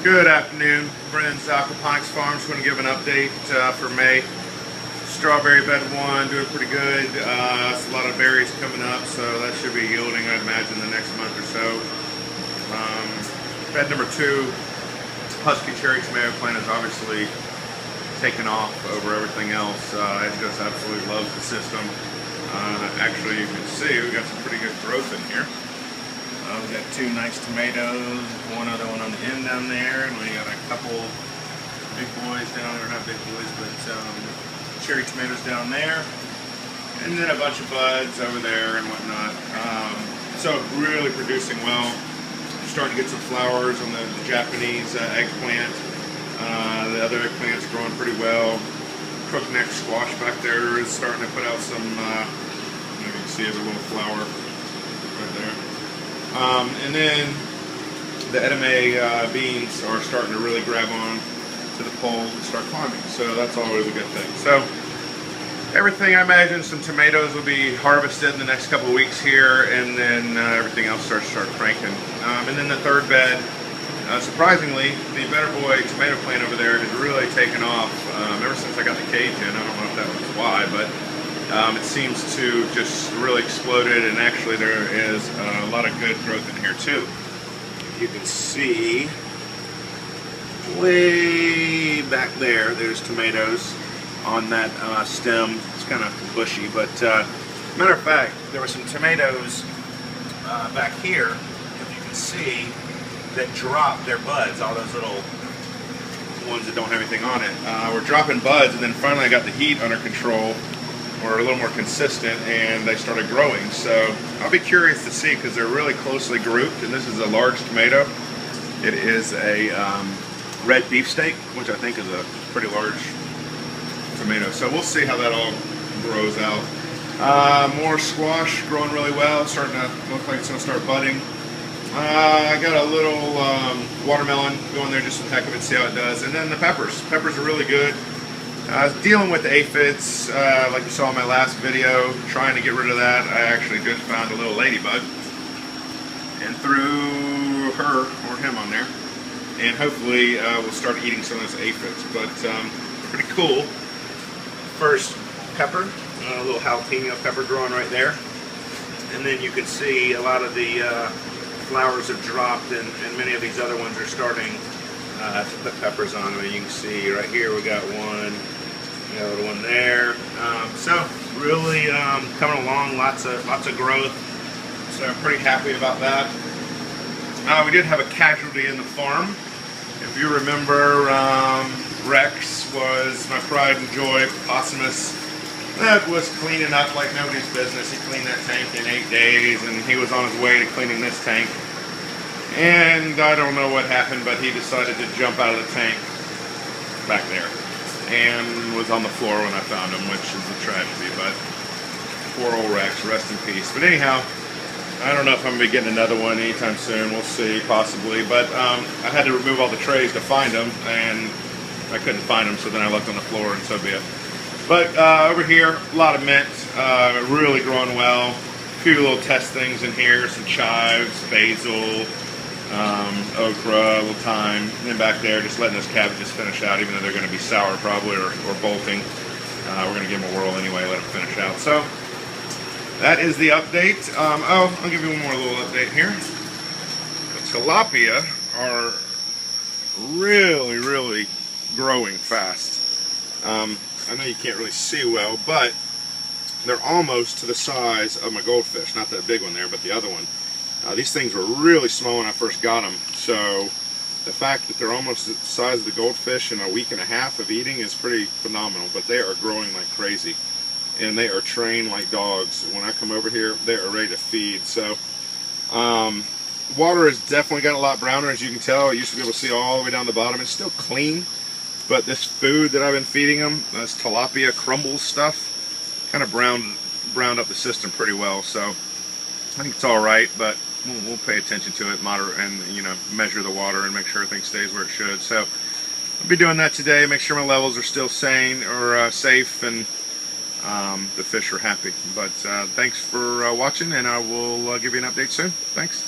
Good afternoon, Brendon's Aquaponics Farms. Going to give an update for May. Strawberry bed 1 doing pretty good. It's a lot of berries coming up, so that should be yielding, I'd imagine, the next month or so. Bed number 2, Husky Cherry Tomato plant is obviously taken off over everything else. It just absolutely loves the system. Actually, you can see we got some pretty good growth in here. We got 2 nice tomatoes, one other one on the end down there, and we got a couple big boys down there, not big boys, but cherry tomatoes down there, and then a bunch of buds over there and whatnot. So really producing well. Starting to get some flowers on the Japanese eggplant. The other eggplant's growing pretty well. Crookneck squash back there is starting to put out some, you can see a little flower right there. And then the edamame beans are starting to really grab on to the pole and start climbing, so that's always a good thing. So everything, I imagine some tomatoes will be harvested in the next couple of weeks here, and then everything else starts cranking. And then the third bed, surprisingly, the Better Boy tomato plant over there has really taken off ever since I got the cage in. I don't know if that was why, but it seems to just really exploded, and actually there is a lot of good growth in here too. You can see way back there, there's tomatoes on that stem. It's kind of bushy, but matter of fact, there were some tomatoes back here, if you can see, that dropped their buds, all those little ones that don't have anything on it. Were dropping buds, and then finally I got the heat under control, or a little more consistent, and they started growing. So I'll be curious to see, because they're really closely grouped, and this is a large tomato. It is a red beefsteak, which I think is a pretty large tomato. So we'll see how that all grows out. More squash growing really well, starting to look like it's going to start budding. I got a little watermelon going there just for the heck of it, see how it does. And then the peppers. Peppers are really good. I was dealing with the aphids, like you saw in my last video, trying to get rid of that. I actually just found a little ladybug and threw her or him on there, and hopefully we'll start eating some of those aphids. But pretty cool. First pepper, a little jalapeno pepper growing right there, and then you can see a lot of the flowers have dropped, and many of these other ones are starting to put peppers on them. You can see right here we got one. Got a little one there. So really coming along, lots of growth. So I'm pretty happy about that. We did have a casualty in the farm. If you remember, Rex was my pride and joy, Possumus. That was cleaning up like nobody's business. He cleaned that tank in 8 days, and he was on his way to cleaning this tank. And I don't know what happened, but he decided to jump out of the tank back there, and was on the floor when I found him, which is a tragedy. But poor old Rex, rest in peace. But anyhow, I don't know if I'm going to be getting another one anytime soon. We'll see, possibly. But I had to remove all the trays to find him, and I couldn't find him, so then I left on the floor, and so be it. But over here, a lot of mint, really growing well. A few little test things in here, some chives, basil, okra, a little thyme, and then back there just letting those cabbages finish out, even though they're going to be sour probably, or bolting. We're going to give them a whirl anyway, let them finish out. So that is the update. I'll give you one more little update here. The tilapia are really growing fast. I know you can't really see well, but they're almost to the size of my goldfish. Not that big one there, but the other one. These things were really small when I first got them, so the fact that they're almost the size of the goldfish in a week and a half of eating is pretty phenomenal. But they are growing like crazy, and they are trained like dogs. When I come over here, they are ready to feed. So water has definitely gotten a lot browner, as you can tell. I used to be able to see all the way down the bottom. It's still clean, but this food that I've been feeding them, this tilapia crumbles stuff, kind of browned up the system pretty well. So I think it's all right, but we'll pay attention to it, and measure the water and make sure everything stays where it should. So I'll be doing that today. Make sure my levels are still sane or safe, and the fish are happy. But thanks for watching, and I will give you an update soon. Thanks.